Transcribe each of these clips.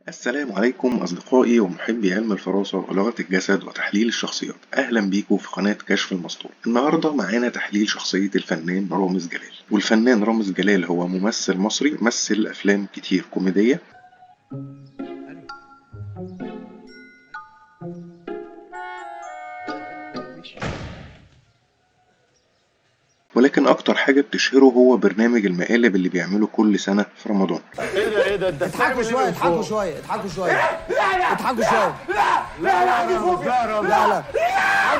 السلام عليكم أصدقائي ومحبي علم الفراسة ولغة الجسد وتحليل الشخصيات. أهلا بيكم في قناة كشف المسطور. النهاردة معانا تحليل شخصية الفنان رامز جلال. والفنان رامز جلال هو ممثل مصري مثل أفلام كتير كوميدية، ولكن أكتر حاجة بتشهره هو برنامج المقالب اللي بيعمله كل سنة في رمضان. ايه ده اضحكوا شويه اضحكوا شويه اضحكوا شويه اضحكوا شويه. لا لا عنده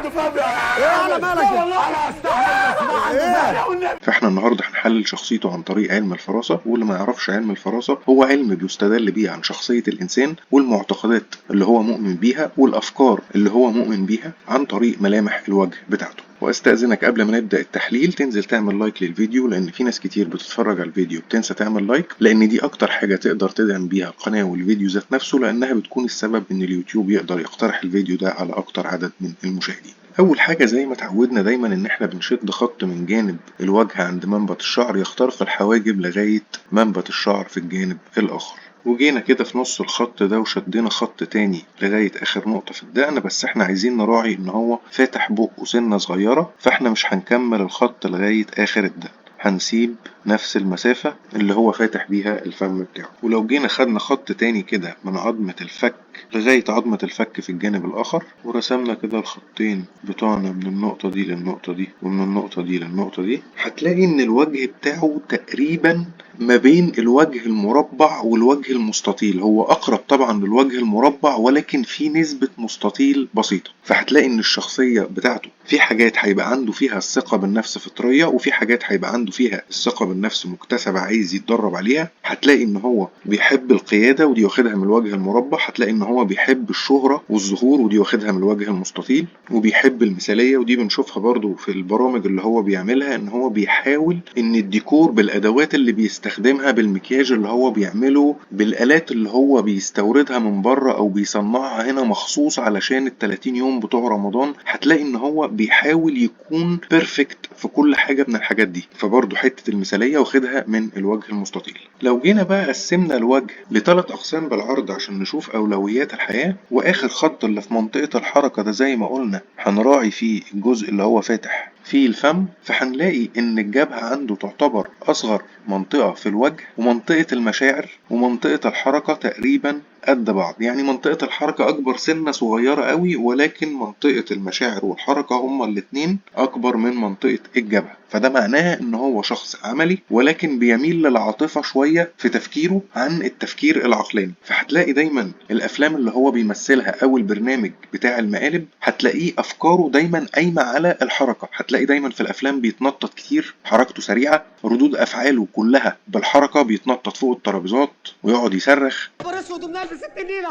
فوبيا. ايه على مالك والله انا استحمل ايه؟ فاحنا النهارده هنحلل شخصيته عن طريق علم الفراسة، واللي ما يعرفش علم الفراسة هو علم بيستدل بيه عن شخصية الإنسان والمعتقدات اللي هو مؤمن بيها والأفكار اللي هو مؤمن بيها عن طريق ملامح الوجه بتاعته. واستأذنك قبل ما نبدأ التحليل تنزل تعمل لايك للفيديو، لأن في ناس كتير بتتفرج على الفيديو بتنسى تعمل لايك، لأن دي أكتر حاجة تقدر تدعم بيها القناة والفيديو ذات نفسه، لأنها بتكون السبب إن اليوتيوب يقدر يقترح الفيديو ده على أكتر عدد من المشاهدين. أول حاجة زي ما اتعودنا دايما إن احنا بنشد خط من جانب الوجه عند منبت الشعر يخترق الحواجب لغاية منبت الشعر في الجانب الآخر، وجينا كده في نص الخط ده وشدينا خط تاني لغاية آخر نقطة في الدقن، بس احنا عايزين نراعي إن هو فاتح بقه سنة صغيرة، فاحنا مش هنكمل الخط لغاية آخر الدقن، هنسيب نفس المسافة اللي هو فاتح بيها الفم بتاعه. ولو جينا خدنا خط تاني كده من عظمة الفك لغاية عظمة الفك في الجانب الآخر، ورسمنا كده الخطين بتوعنا من النقطة دي للنقطة دي ومن النقطة دي للنقطة دي، هتلاقي إن الوجه بتاعه تقريبا ما بين الوجه المربع والوجه المستطيل. هو أقرب طبعا للوجه المربع ولكن في نسبة مستطيل بسيطة، فهتلاقي إن الشخصية بتاعته في حاجات هيبقى عنده فيها الثقة بالنفس فطرية، وفي حاجات هيبقى عنده فيها الثقة بالنفس مكتسبة عايز يتدرب عليها. هتلاقي إن هو بيحب القيادة ودي واخدها من الوجه المربع، هتلاقي إن هو بيحب الشهرة والظهور ودي واخدها من الوجه المستطيل، وبيحب المثالية ودي بنشوفها برضو في البرامج اللي هو بيعملها، إن هو بيحاول إن الديكور بالأدوات اللي بيستخدمها بالمكياج اللي هو بيعمله بالآلات اللي هو بيستوردها من بره أو بيصنعها هنا مخصوص علشان ال30 يوم بتوع رمضان، هتلاقي إن هو بيحاول يكون بيرفكت في كل حاجة من الحاجات دي. فبرضو حتة المثالية واخدها من الوجه المستطيل. لو جينا بقى قسمنا الوجه لثلاث أقسام بالعرض عشان نشوف أولويات الحياة، وآخر خط اللي في منطقة الحركة ده زي ما قلنا هنراعي فيه الجزء اللي هو فاتح في الفم، فهنلاقي إن الجبهة عنده تعتبر أصغر منطقة في الوجه، ومنطقة المشاعر ومنطقة الحركة تقريبا قد بعض. يعني منطقة الحركة أكبر سنة صغيرة قوي، ولكن منطقة المشاعر والحركة هما الاتنين أكبر من منطقة الجبهة، فده معناها إن هو شخص عملي ولكن بيميل للعاطفة شوية في تفكيره عن التفكير العقلاني. فهتلاقي دايما الأفلام اللي هو بيمثلها أو البرنامج بتاع المقالب هتلاقيه أفكاره دايما قايمة على الحركة، هتلاقي دايما في الأفلام بيتنطط كتير، حركته سريعة، ردود أفعاله كلها بالحركة، بيتنطط فوق الترابيزات ويقعد يصرخ. خبر اسود ومنال ست النيله.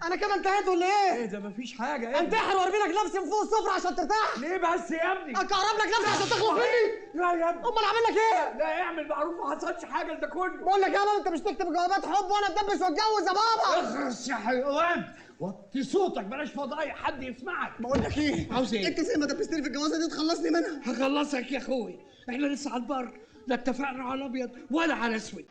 انا كده انتهيت ولا ايه؟ ايه ده مفيش حاجه. ايه انتحر وارمي لك نفسي من فوق السفره عشان ترتاح. ليه بس يا ابني؟ اكهرب لك نفسي عشان تخلص مني. لا يا ابني امال اعمل لك ايه؟ لا اعمل معروف، ما حصلش حاجه ده كله. بقول لك يا بابا انت مش تكتب جوابات حب وانا اتدبس واتجوز يا بابا. اخرس يا حيوان، وطي صوتك بلاش فضايح حد يسمعك. بقول لك ايه؟ عاوز ايه؟ انت زي ما دبستني في الجوازه دي تخلصني منها. هخلصك يا اخوي، احنا لسه على البر، لا اتفقنا على ابيض ولا على اسود.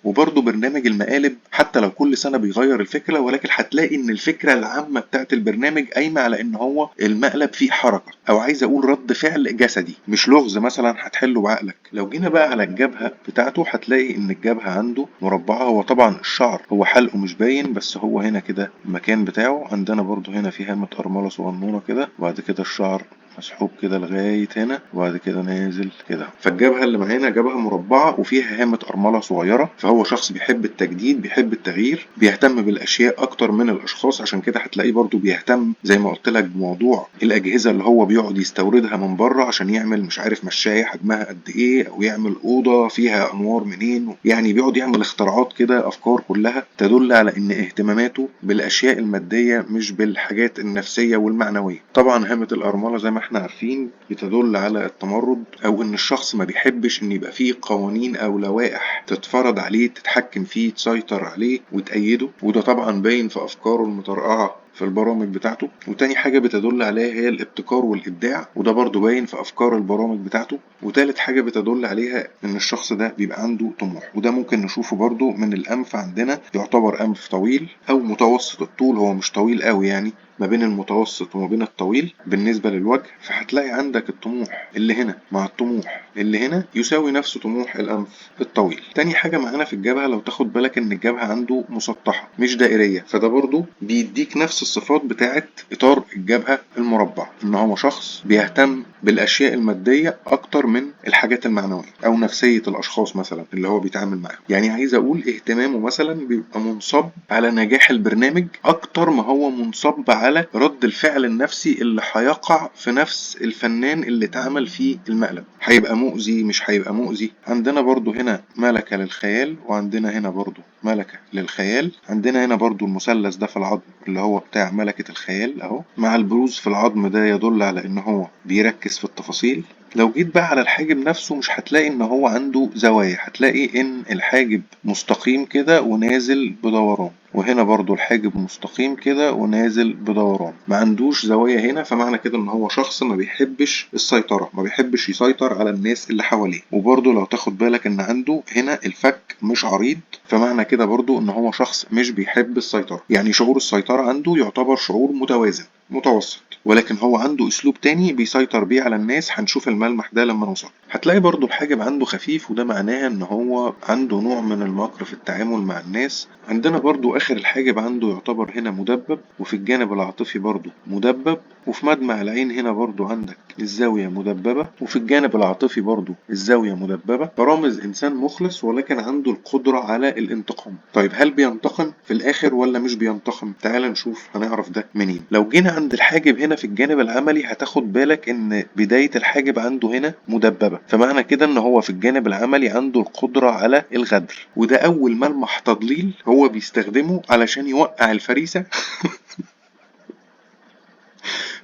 وبرضه برنامج المقالب حتى لو كل سنة بيغير الفكرة، ولكن هتلاقي ان الفكرة العامة بتاعت البرنامج قايمة على ان هو المقلب فيه حركة، او عايز اقول رد فعل جسدي مش لغز مثلا هتحله بعقلك. لو جينا بقى على الجبهة بتاعته هتلاقي ان الجبهة عنده مربعة. هو طبعا الشعر هو حلقه مش باين، بس هو هنا كده المكان بتاعه. عندنا برضه هنا في هامة أرملة صغنونة كده، وبعد كده الشعر مسحوب كده لغاية هنا وبعد كده نازل كده. فالجبهة اللي معانا جبهة مربعة وفيها هامة أرملة صغيرة، فهو شخص بيحب التجديد، بيحب التغيير، بيهتم بالأشياء أكتر من الأشخاص. عشان كده هتلاقيه برضو بيهتم زي ما قلت لك بموضوع الأجهزة اللي هو بيقعد يستوردها من بره عشان يعمل مش عارف مشاية حجمها قد إيه، أو يعمل أوضة فيها أنوار منين. يعني بيقعد يعمل اختراعات كده، أفكار كلها تدل على إن اهتماماته بالأشياء المادية مش بالحاجات النفسية والمعنوية. طبعا هامة الأرملة زي ما احنا عارفين بتدل على التمرد، او ان الشخص ما بيحبش ان يبقى فيه قوانين او لوائح تتفرض عليه، تتحكم فيه، تسيطر عليه وتأيده. وده طبعا باين في افكاره المترقعة في البرامج بتاعته. وتاني حاجة بتدل عليها هي الابتكار والإبداع، وده برضو باين في أفكار البرامج بتاعته. وتالت حاجة بتدل عليها إن الشخص ده بيبقى عنده طموح، وده ممكن نشوفه برضو من الأنف. عندنا يعتبر أنف طويل أو متوسط الطول، هو مش طويل قوي يعني، ما بين المتوسط وما بين الطويل بالنسبة للوجه. فهتلاقي عندك الطموح اللي هنا مع الطموح اللي هنا يساوي نفس طموح الأنف الطويل. تاني حاجة معانا في الجبهة، لو تاخد بالك إن الجبهة عنده مسطحة مش دائرية، فده برضو بيديك نفس الصفات بتاعة إطار الجبهة المربع، إن هو شخص بيهتم بالأشياء المادية أكتر من الحاجات المعنوية أو نفسية الأشخاص مثلا اللي هو بيتعامل معاهم. يعني عايز أقول اهتمامه مثلا بيبقى منصب على نجاح البرنامج أكتر ما هو منصب على رد الفعل النفسي اللي هيقع في نفس الفنان اللي اتعمل فيه المقلب، هيبقى مؤذي مش هيبقى مؤذي. عندنا برضو هنا ملكة للخيال، وعندنا هنا برضو ملكة للخيال. عندنا هنا برضو المثلث ده في العظم اللي هو بتاع ملكة الخيال اهو، مع البروز في العظم ده يدل على ان هو بيركز في التفاصيل. لو جيت بقى على الحاجب نفسه مش هتلاقي ان هو عنده زوايا، هتلاقي ان الحاجب مستقيم كده ونازل بدوران، وهنا برضو الحاجب مستقيم كده ونازل بدوران، ما عندوش زوايا هنا. فمعنى كده ان هو شخص ما بيحبش السيطرة، ما بيحبش يسيطر على الناس اللي حواليه. وبرضو لو تاخد بالك ان عنده هنا الفك مش عريض، فمعنى كده برضو ان هو شخص مش بيحب السيطرة. يعني شعور السيطرة عنده يعتبر شعور متوازن متوسط، ولكن هو عنده اسلوب تاني بيسيطر بيه على الناس. هنشوف الملمح ده لما نوصل. هتلاقي برضو الحاجب عنده خفيف، وده معناه ان هو عنده نوع من المكر في التعامل مع الناس. عندنا برضو اخر الحاجب عنده يعتبر هنا مدبب، وفي الجانب العاطفي برضو مدبب، وفي مدمع العين هنا برضو عندك الزاوية مدببة، وفي الجانب العاطفي برضو الزاوية مدببة. فرامز انسان مخلص ولكن عنده القدرة على الانتقام. طيب هل بينتقم في الاخر ولا مش بينتقم؟ تعال نشوف هنعرف ده منين. لو جينا عند الحاجب هنا في الجانب العملي هتاخد بالك ان بداية الحاجب عنده هنا مدببة، فمعنى كده ان هو في الجانب العملي عنده القدرة على الغدر، وده اول ملمح تضليل هو بيستخدمه علشان يوقع الفريسة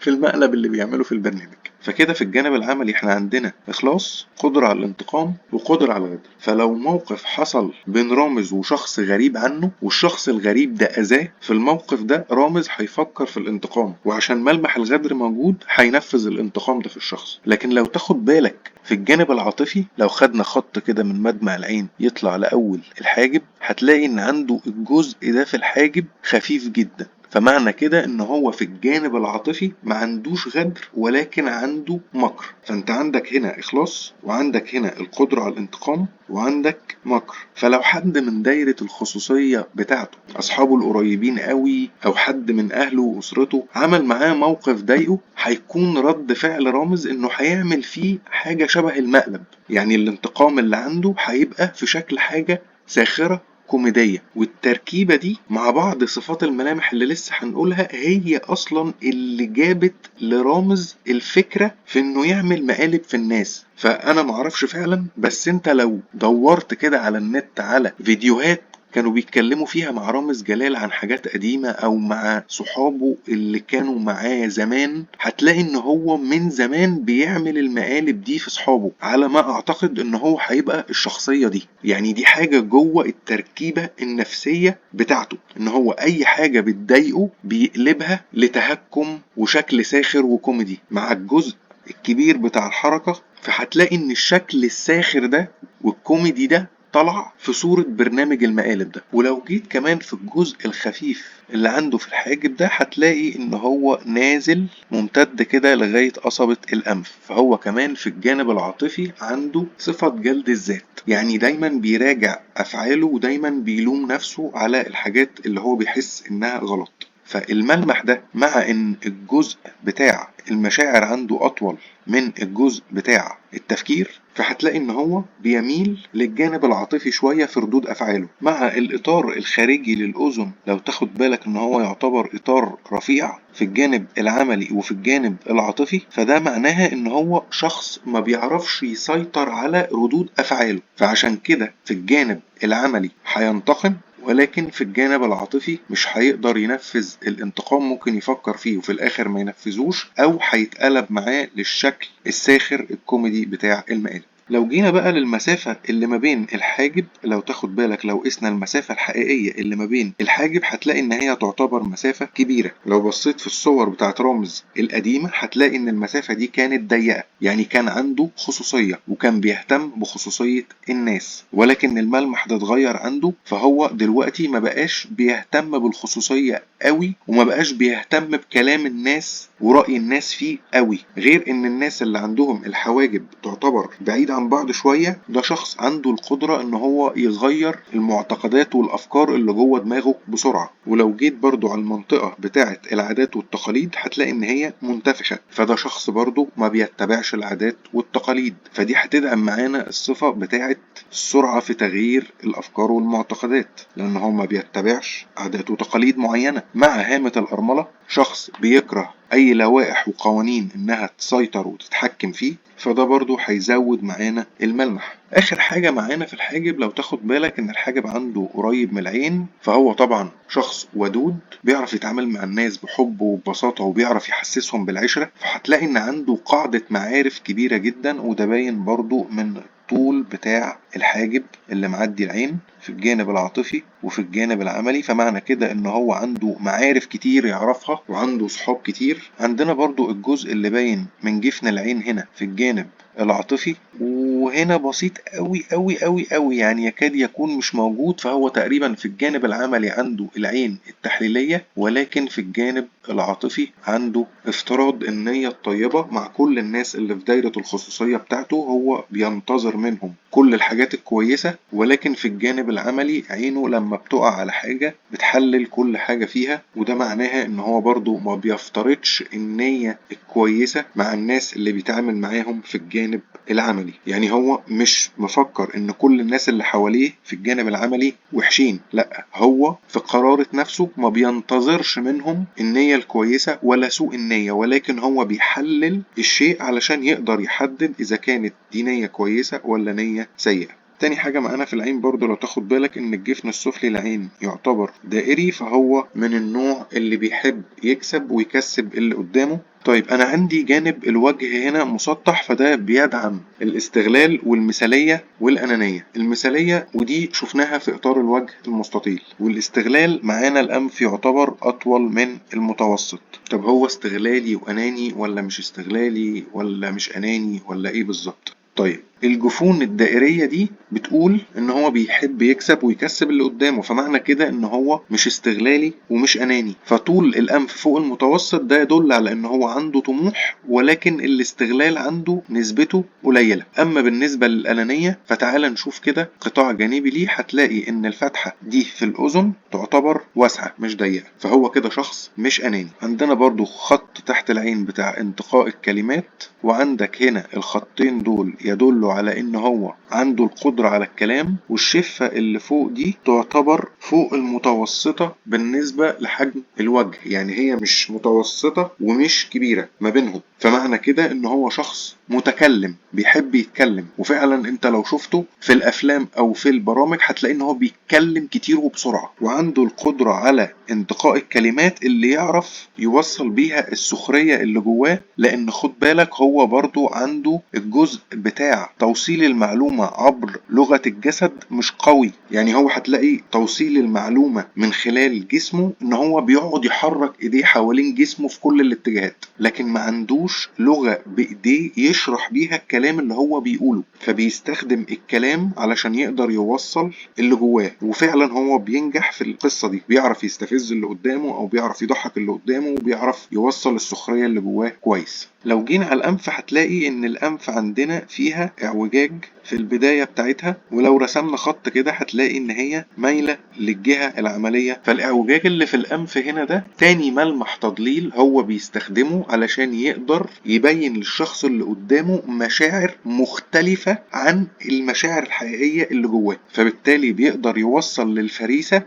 في المقلب اللي بيعمله في البرنامج. فكده في الجانب العملي احنا عندنا إخلاص، قدرة على الانتقام، وقدرة على الغدر. فلو موقف حصل بين رامز وشخص غريب عنه والشخص الغريب ده أذاه، في الموقف ده رامز هيفكر في الانتقام، وعشان ملمح الغدر موجود هينفذ الانتقام ده في الشخص. لكن لو تاخد بالك في الجانب العاطفي، لو خدنا خط كده من مدمع العين يطلع لأول الحاجب، هتلاقي ان عنده الجزء ده في الحاجب خفيف جدا. فمعنى كده ان هو في الجانب العاطفي ما عندوش غدر ولكن عنده مكر. فانت عندك هنا اخلاص، وعندك هنا القدرة على الانتقام، وعندك مكر. فلو حد من دايرة الخصوصية بتاعته، اصحابه القريبين قوي او حد من اهله واسرته عمل معاه موقف ضايقه، هيكون رد فعل رامز انه هيعمل فيه حاجة شبه المقلب. يعني الانتقام اللي عنده هيبقى في شكل حاجة ساخرة كوميدية. والتركيبة دي مع بعض صفات الملامح اللي لسه هنقولها هي أصلا اللي جابت لرامز الفكرة في إنه يعمل مقالب في الناس. فأنا معرفش فعلا، بس أنت لو دورت كده على النت على فيديوهات كانوا بيتكلموا فيها مع رامز جلال عن حاجات قديمة أو مع صحابه اللي كانوا معاه زمان، هتلاقي إن هو من زمان بيعمل المقالب دي في صحابه. على ما أعتقد إن هو هيبقى الشخصية دي، يعني دي حاجة جوه التركيبة النفسية بتاعته، إن هو أي حاجة بتضايقه بيقلبها لتهكم وشكل ساخر وكوميدي مع الجزء الكبير بتاع الحركة. فهتلاقي إن الشكل الساخر ده والكوميدي ده طلع في صورة برنامج المقالب ده. ولو جيت كمان في الجزء الخفيف اللي عنده في الحاجب ده، هتلاقي ان هو نازل ممتد كده لغاية قصبة الانف. فهو كمان في الجانب العاطفي عنده صفة جلد الذات، يعني دايما بيراجع افعاله ودايما بيلوم نفسه على الحاجات اللي هو بيحس انها غلط. فالملمح ده مع ان الجزء بتاع المشاعر عنده اطول من الجزء بتاع التفكير، فهتلاقي ان هو بيميل للجانب العاطفي شوية في ردود افعاله. مع الاطار الخارجي للاذن لو تاخد بالك ان هو يعتبر اطار رفيع في الجانب العملي وفي الجانب العاطفي، فده معناها ان هو شخص ما بيعرفش يسيطر على ردود افعاله. فعشان كده في الجانب العملي هينتقم، ولكن في الجانب العاطفي مش هيقدر ينفذ الانتقام. ممكن يفكر فيه وفي الاخر ما ينفذوش، او هيتقلب معاه للشكل الساخر الكوميدي بتاع المقالب. لو جينا بقى للمسافة اللي ما بين الحاجب، لو تاخد بالك لو قسنا المسافة الحقيقية اللي ما بين الحاجب هتلاقي ان هي تعتبر مسافة كبيرة. لو بصيت في الصور بتاعت رامز القديمة هتلاقي ان المسافة دي كانت ضيقة، يعني كان عنده خصوصية وكان بيهتم بخصوصية الناس، ولكن الملمح ده اتغير عنده، فهو دلوقتي ما بقاش بيهتم بالخصوصية قوي وما بقاش بيهتم بكلام الناس ورأي الناس فيه قوي. غير ان الناس اللي عندهم الحواجب تعتبر بعيد عن بعض شوية، ده شخص عنده القدرة ان هو يغير المعتقدات والافكار اللي جوه دماغه بسرعة. ولو جيت برضو على المنطقة بتاعة العادات والتقاليد هتلاقي ان هي منتفخة، فده شخص برضو ما بيتبعش العادات والتقاليد، فدي هتدعم معانا الصفة بتاعة السرعة في تغيير الافكار والمعتقدات، لان هو ما بيتبعش عادات وتقاليد معينة. مع هامة الأرملة شخص بيكره اي لوائح وقوانين انها تسيطر وتتحكم فيه، فده برضو هيزود معانا الملمح. اخر حاجة معانا في الحاجب، لو تاخد بالك ان الحاجب عنده قريب من العين، فهو طبعا شخص ودود بيعرف يتعامل مع الناس بحب وببساطة وبيعرف يحسسهم بالعشرة، فهتلاقي ان عنده قاعدة معارف كبيرة جدا، وده باين برضو من الطول بتاع الحاجب اللي معدي العين في الجانب العاطفي وفي الجانب العملي. فمعنى كده ان هو عنده معارف كتير يعرفها وعنده صحاب كتير. عندنا برضو الجزء اللي باين من جفن العين هنا في الجانب العاطفي، وهنا بسيط قوي قوي قوي قوي، يعني يكاد يكون مش موجود، فهو تقريبا في الجانب العملي عنده العين التحليلية، ولكن في الجانب العاطفي عنده افتراض النية الطيبة مع كل الناس اللي في دايرة الخصوصية بتاعته، هو بينتظر منهم كل الحاجات الكويسة، ولكن في الجانب العملي عينه لما بتقع على حاجة بتحلل كل حاجة فيها، وده معناها ان هو برضو ما بيفترضش النية الكويسة مع الناس اللي بيتعامل معاهم في الجانب العملي. يعني هو مش مفكر ان كل الناس اللي حواليه في الجانب العملي وحشين، لا، هو في قرارة نفسه ما بينتظرش منهم النية الكويسة ولا سوء النية، ولكن هو بيحلل الشيء علشان يقدر يحدد اذا كانت دي نية كويسة ولا نية سيئة. تاني حاجة معانا في العين برضو، لو تاخد بالك ان الجفن السفلي للعين يعتبر دائري، فهو من النوع اللي بيحب يكسب ويكسب اللي قدامه. طيب انا عندي جانب الوجه هنا مسطح، فده بيدعم الاستغلال والمثالية والأنانية. المثالية ودي شفناها في اطار الوجه المستطيل، والاستغلال معانا الانف يعتبر اطول من المتوسط. طب هو استغلالي واناني ولا مش استغلالي ولا مش اناني ولا ايه بالظبط؟ طيب الجفون الدائرية دي بتقول ان هو بيحب يكسب ويكسب اللي قدامه، فمعنى كده ان هو مش استغلالي ومش اناني. فطول الانف فوق المتوسط ده يدل على ان هو عنده طموح، ولكن الاستغلال عنده نسبته قليلة. اما بالنسبة للانانية فتعال نشوف كده قطاع جانبي ليه، هتلاقي ان الفتحة دي في الاذن تعتبر واسعة مش ضيقة، فهو كده شخص مش اناني. عندنا برضو خط تحت العين بتاع انتقاء الكلمات، وعندك هنا الخطين دول يدلوا على ان هو عنده القدرة على الكلام، والشفة اللي فوق دي تعتبر فوق المتوسطة بالنسبة لحجم الوجه، يعني هي مش متوسطة ومش كبيرة ما بينهم، فمعنى كده ان هو شخص متكلم بيحب يتكلم. وفعلا انت لو شفته في الافلام او في البرامج هتلاقي ان هو بيتكلم كتير وبسرعة، وعنده القدرة على انتقاء الكلمات اللي يعرف يوصل بيها السخرية اللي جواه، لان خد بالك هو برضو عنده الجزء بتاع توصيل المعلومة عبر لغة الجسد مش قوي. يعني هو هتلاقي توصيل المعلومة من خلال جسمه ان هو بيقعد يحرك ايديه حوالين جسمه في كل الاتجاهات، لكن ما عندوش لغة بايديه يشرح بيها الكلام اللي هو بيقوله، فبيستخدم الكلام علشان يقدر يوصل اللي جواه. وفعلا هو بينجح في القصة دي، بيعرف يستفز اللي قدامه او بيعرف يضحك اللي قدامه وبيعرف يوصل السخرية اللي جواه كويس. لو جينا على الأنف هتلاقي إن الأنف عندنا فيها اعوجاج في البداية بتاعتها، ولو رسمنا خط كده هتلاقي إن هي مايلة للجهة العملية. فالاعوجاج اللي في الأنف هنا ده تاني ملمح تضليل هو بيستخدمه علشان يقدر يبين للشخص اللي قدامه مشاعر مختلفة عن المشاعر الحقيقية اللي جواه، فبالتالي بيقدر يوصل للفريسة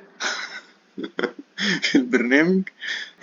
في البرنامج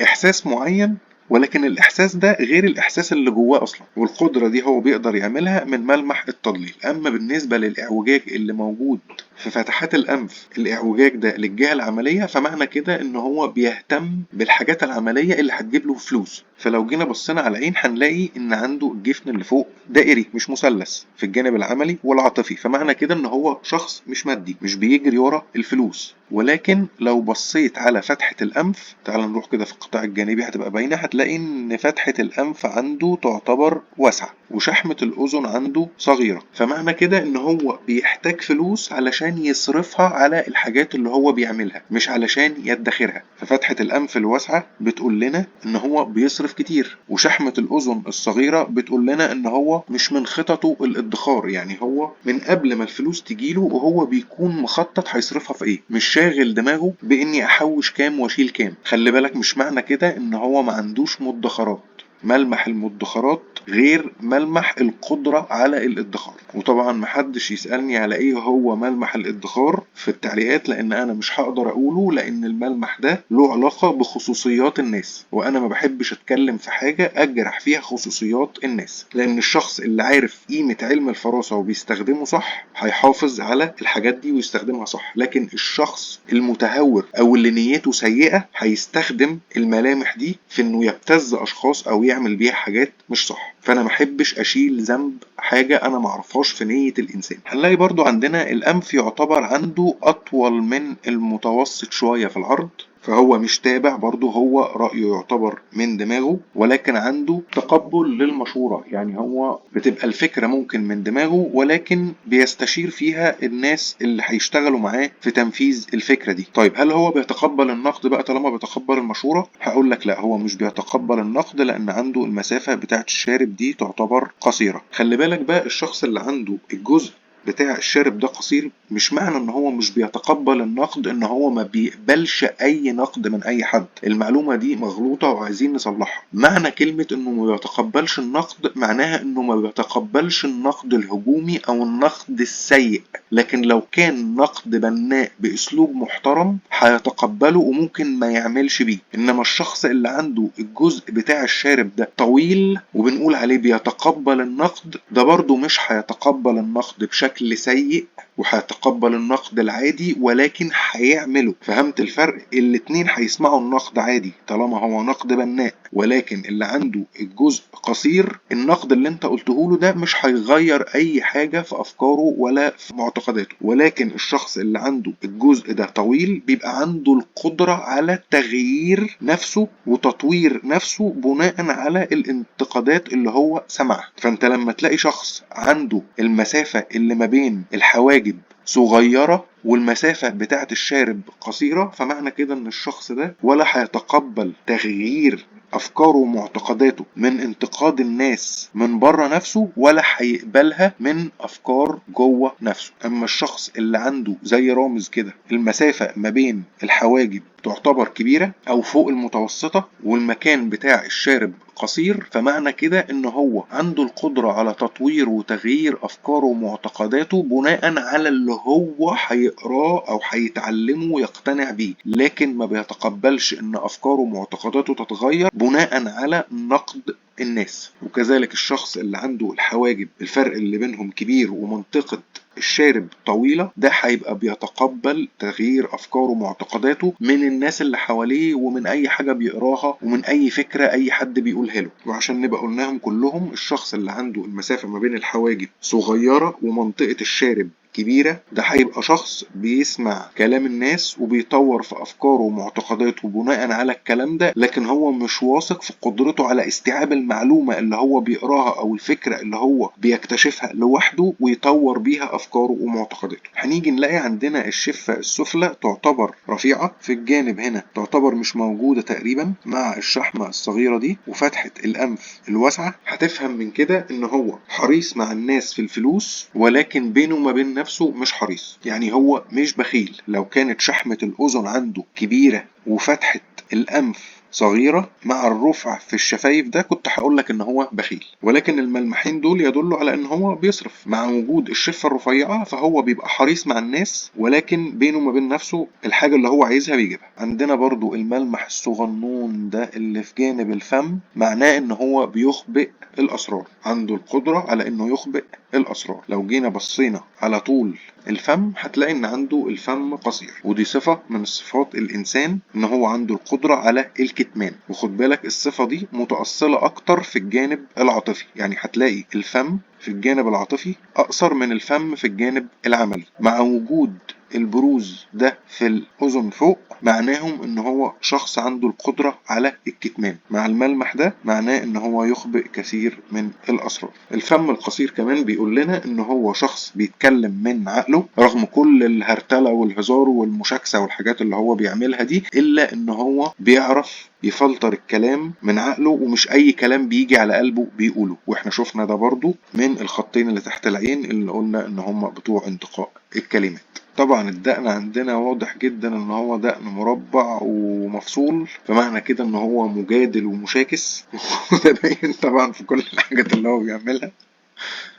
إحساس معين، ولكن الإحساس ده غير الإحساس اللي جواه أصلا، والقدرة دي هو بيقدر يعملها من ملمح التضليل. أما بالنسبة للإعوجاج اللي موجود في فتحات الأنف الإعوجاج ده للجهة العملية، فمعنى كده إن هو بيهتم بالحاجات العملية اللي هتجيب له فلوس. فلو جينا بصينا على العين هنلاقي إن عنده الجفن اللي فوق دائري مش مثلث في الجانب العملي والعاطفي، فمعنى كده إن هو شخص مش مادي، مش بيجري ورا الفلوس. ولكن لو بصيت على فتحة الأنف، تعال نروح كده في القطاع الجانبي هتبقى باينة، هتلاقي إن فتحة الأنف عنده تعتبر واسعة وشحمة الأذن عنده صغيرة، فمعنى كده إن هو بيحتاج فلوس علشان يصرفها على الحاجات اللي هو بيعملها، مش علشان يدخرها. ففتحة الأنف الواسعة بتقول لنا إن هو بيصرف كتير، وشحمة الأذن الصغيرة بتقول لنا إن هو مش من خططه الادخار، يعني هو من قبل ما الفلوس تجيله وهو بيكون مخطط هيصرفها في إيه، مش شاغل دماغه بإني أحوش كام وأشيل كام. خلي بالك مش معنى كده إن هو ما عندوش مدخرات، ملمح المدخرات غير ملمح القدرة على الادخار. وطبعا محدش يسألني على ايه هو ملمح الادخار في التعليقات، لان انا مش هقدر اقوله، لان الملمح ده له علاقة بخصوصيات الناس، وانا ما بحبش اتكلم في حاجة اجرح فيها خصوصيات الناس، لان الشخص اللي عارف قيمة علم الفراسة وبيستخدمه صح هيحافظ على الحاجات دي ويستخدمها صح. لكن الشخص المتهور او اللي نيته سيئة هيستخدم الملامح دي في انه يبتز اشخاص او يعمل بيها حاجات مش صح. فانا محبش اشيل ذنب حاجة انا معرفهاش في نية الانسان. هنلاقي برضو عندنا الانف يعتبر عنده اطول من المتوسط شوية في العرض، فهو مش تابع برضو، هو رأيه يعتبر من دماغه، ولكن عنده تقبل للمشورة، يعني هو بتبقى الفكرة ممكن من دماغه ولكن بيستشير فيها الناس اللي هيشتغلوا معاه في تنفيذ الفكرة دي. طيب هل هو بيتقبل النقد بقى طالما بيتقبل المشورة؟ هقول لك لا، هو مش بيتقبل النقد لأن عنده المسافة بتاعت الشارب دي تعتبر قصيرة. خلي بالك بقى الشخص اللي عنده الجزء بتاع الشارب ده قصير، مش معنى ان هو مش بيتقبل النقد ان هو ما بيقبلش اي نقد من اي حد. المعلومة دي مغلوطة وعايزين نصلحها. معنى كلمة انه ما بيتقبلش النقد معناها انه ما بيتقبلش النقد الهجومي او النقد السيء، لكن لو كان نقد بناء باسلوب محترم هيتقبله وممكن ما يعملش بيه. انما الشخص اللي عنده الجزء بتاع الشارب ده طويل وبنقول عليه بيتقبل النقد، ده برضو مش هيتقبل النقد بشكل سيء وهيتقبل النقد العادي ولكن هيعمله. فهمت الفرق؟ الاتنين هيسمعوا النقد عادي طالما هو نقد بناء، ولكن اللي عنده الجزء قصير النقد اللي انت قلته له ده مش هيغير اي حاجة في افكاره ولا في معتقداته. ولكن الشخص اللي عنده الجزء ده طويل بيبقى عنده القدرة على تغيير نفسه وتطوير نفسه بناء على الانتقادات اللي هو سمعها. فانت لما تلاقي شخص عنده المسافة اللي ما بين الحواجب صغيرة والمسافة بتاعت الشارب قصيرة، فمعنى كده ان الشخص ده ولا هيتقبل تغيير افكاره ومعتقداته من انتقاد الناس من بره نفسه، ولا هيقبلها من افكار جوه نفسه. اما الشخص اللي عنده زي رامز كده المسافة ما بين الحواجب تعتبر كبيرة او فوق المتوسطة والمكان بتاع الشارب قصير، فمعنى كده ان هو عنده القدرة على تطوير وتغيير افكاره ومعتقداته بناء على اللي هو هيقراه او هيتعلمه ويقتنع بيه، لكن ما بيتقبلش ان افكاره ومعتقداته تتغير بناء على نقد الناس. وكذلك الشخص اللي عنده الحواجب الفرق اللي بينهم كبير ومنطقة الشارب طويلة، ده هيبقى بيتقبل تغيير أفكاره ومعتقداته من الناس اللي حواليه ومن أي حاجة بيقراها ومن أي فكرة أي حد بيقولها له. وعشان نبقى قلناهم كلهم، الشخص اللي عنده المسافة ما بين الحواجب صغيرة ومنطقة الشارب كبيرة، ده هيبقى شخص بيسمع كلام الناس وبيطور في أفكاره ومعتقداته بناء على الكلام ده، لكن هو مش واثق في قدرته على استيعاب المعلومة اللي هو بيقراها أو الفكرة اللي هو بيكتشفها لوحده ويطور بيها أفكاره ومعتقداته. هنيجي نلاقي عندنا الشفة السفلى تعتبر رفيعة في الجانب هنا، تعتبر مش موجودة تقريبا مع الشحمة الصغيرة دي، وفتحة الأنف الواسعة. هتفهم من كده إن هو حريص مع الناس في الفلوس، ولكن بينه وما بين نفسه مش حريص، يعني هو مش بخيل. لو كانت شحمة الأذن عنده كبيرة وفتحة الأنف صغيرة مع الرفع في الشفايف ده كنت هقولك ان هو بخيل، ولكن الملمحين دول يدلوا على ان هو بيصرف. مع وجود الشفة الرفيعة فهو بيبقى حريص مع الناس، ولكن بينه وما بين نفسه الحاجة اللي هو عايزها بيجيبها. عندنا برضو الملمح الصغنون ده اللي في جانب الفم، معناه ان هو بيخبئ الأسرار، عنده القدرة على انه يخبئ الأسرار. لو جينا بصينا على طول الفم هتلاقي ان عنده الفم قصير، ودي صفة من الصفات الانسان ان هو عنده القدرة على الكتمان. وخد بالك الصفة دي متأصلة اكتر في الجانب العاطفي، يعني هتلاقي الفم في الجانب العاطفي اقصر من الفم في الجانب العملي. مع وجود البروز ده في الأذن فوق معناهم ان هو شخص عنده القدرة على الكتمان، مع الملمح ده معناه ان هو يخبئ كثير من الأسرار. الفم القصير كمان بيقول لنا ان هو شخص بيتكلم من عقله، رغم كل الهرتلة والهزار والمشاكسة والحاجات اللي هو بيعملها دي، الا ان هو بيعرف يفلتر الكلام من عقله، ومش اي كلام بيجي على قلبه بيقوله. واحنا شفنا ده برضو من الخطين اللي تحت العين اللي قلنا ان هم بتوع انتقاء الكلمات. طبعا الدقن عندنا واضح جدا ان هو دقن مربع ومفصول، فمعنى كده ان هو مجادل ومشاكس وده باين طبعا في كل الحاجات اللي هو بيعملها.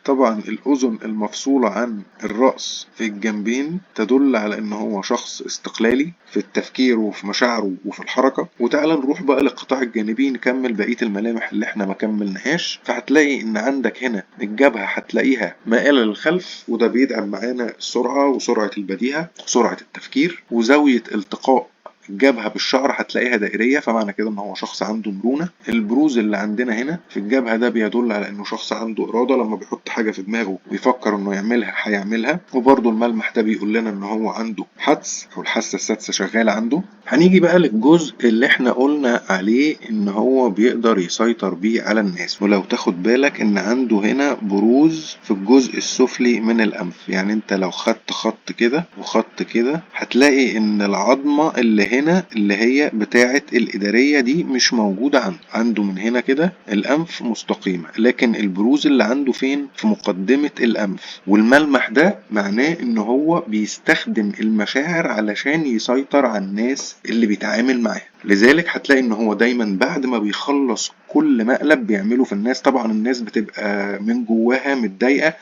طبعا الأذن المفصولة عن الرأس في الجنبين تدل على ان هو شخص استقلالي في التفكير وفي مشاعره وفي الحركة. وتعالى نروح بقى للقطاع الجانبي نكمل بقية الملامح اللي احنا ما كملناهاش. فهتلاقي ان عندك هنا الجبهة هتلاقيها مائلة للخلف، وده بيدعم معانا السرعة وسرعة البديهة وسرعة التفكير. وزاوية التقاء الجبهة بالشعر هتلاقيها دائرية، فمعنى كده ان هو شخص عنده مرونة. البروز اللي عندنا هنا في الجبهة ده بيدل على انه شخص عنده إرادة، لما بيحط حاجة في دماغه بيفكر انه يعملها هيعملها. وبرضه الملمح ده بيقول لنا ان هو عنده حدس او الحاسة السادسة شغالة عنده. هنيجي بقى للجزء اللي احنا قلنا عليه ان هو بيقدر يسيطر بيه على الناس. ولو تاخد بالك ان عنده هنا بروز في الجزء السفلي من الانف، يعني انت لو خدت خط كده وخط كده هتلاقي ان العظمة اللي هنا اللي هي بتاعة الإدارية دي مش موجودة عنده من هنا كده الأنف مستقيمة، لكن البروز اللي عنده فين؟ في مقدمة الأنف. والملمح ده معناه إن هو بيستخدم المشاعر علشان يسيطر على الناس اللي بيتعامل معاها. لذلك هتلاقي إن هو دايما بعد ما بيخلص كل مقلب بيعمله في الناس، طبعا الناس بتبقى من جواها متضايقة.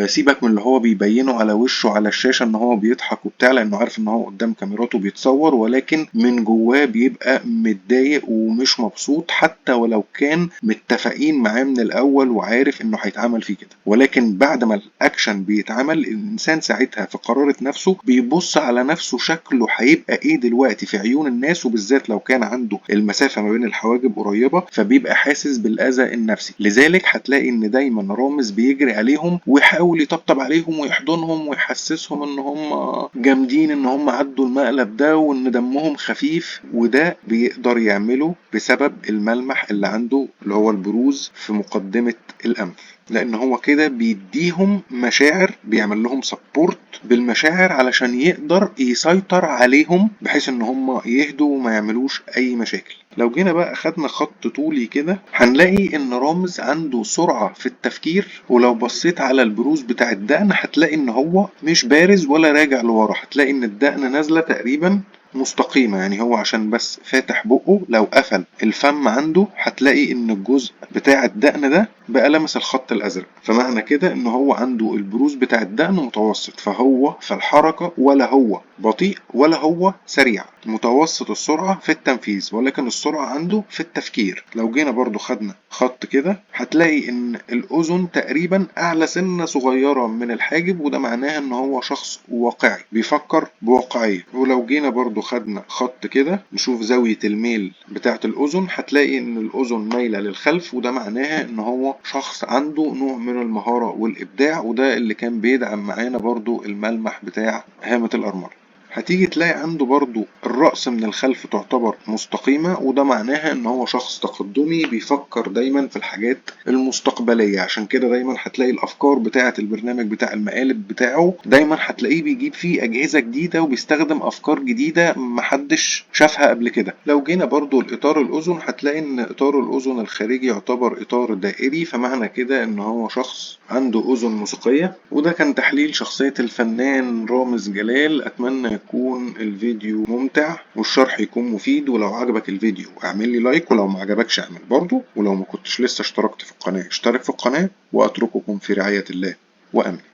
سيبك من اللي هو بيبينه على وشه على الشاشة ان هو بيضحك وبتاع، لانه عارف ان هو قدام كاميراته بيتصور، ولكن من جواه بيبقى متضايق ومش مبسوط، حتى ولو كان متفقين معاه من الاول وعارف انه هيتعمل فيه كده. ولكن بعد ما الاكشن بيتعمل الانسان ساعتها في قرارة نفسه بيبص على نفسه شكله هيبقى ايه دلوقتي في عيون الناس، وبالذات لو كان عنده المسافة ما بين الحواجب قريبة فبيبقى حاسس بالاذى النفسي. لذلك هتلاقي ان دايما رامز بيجري عليهم ويحاول يطبطب عليهم ويحضنهم ويحسسهم ان هم جامدين، ان هم عدوا المقلب ده وان دمهم خفيف. وده بيقدر يعمله بسبب الملمح اللي عنده اللي هو البروز في مقدمة الانف، لان هو كده بيديهم مشاعر، بيعمل لهم سبورت بالمشاعر علشان يقدر يسيطر عليهم بحيث ان هم يهدوا وما يعملوش اي مشاكل. لو جينا بقى اخدنا خط طولي كده هنلاقي ان رامز عنده سرعة في التفكير. ولو بصيت على البروز بتاع الدقن هتلاقي ان هو مش بارز ولا راجع لورا، هتلاقي ان الدقن نازلة تقريبا مستقيمة، يعني هو عشان بس فاتح بقه. لو قفل الفم عنده هتلاقي ان الجزء بتاع الدقن ده بقى لمس الخط الازرق، فمعنى كده ان هو عنده البروز بتاع الدقن متوسط، فهو في الحركة ولا هو بطيء ولا هو سريع، متوسط السرعة في التنفيذ، ولكن السرعة عنده في التفكير. لو جينا برضو خدنا خط كده هتلاقي ان الاذن تقريبا اعلى سنة صغيرة من الحاجب، وده معناه ان هو شخص واقعي بيفكر بواقعية. ولو جينا برضو خدنا خط كده نشوف زاوية الميل بتاعة الأذن هتلاقي إن الأذن مايلة للخلف، وده معناها إن هو شخص عنده نوع من المهارة والإبداع، وده اللي كان بيدعم معانا برضو الملمح بتاع هامة الأرملة. هتيجي تلاقي عنده برضو الرأس من الخلف تعتبر مستقيمة، وده معناها ان هو شخص تقدمي بيفكر دايما في الحاجات المستقبلية. عشان كده دايما هتلاقي الافكار بتاعة البرنامج بتاع المقالب بتاعه دايما هتلاقيه بيجيب فيه اجهزة جديدة وبيستخدم افكار جديدة محدش شافها قبل كده. لو جينا برضو الاطار الاذن هتلاقي ان اطار الاذن الخارجي يعتبر اطار دائري، فمعنى كده ان هو شخص عنده اذن موسيقية. وده كان تحليل شخصية الفنان رامز جلال. اتمنى يكون الفيديو ممتع والشرح يكون مفيد، ولو عجبك الفيديو اعمل لي لايك، ولو ما عجبكش اعمل برضو، ولو ما كنتش لسه اشتركت في القناة اشترك في القناة، واترككم في رعاية الله وأمن.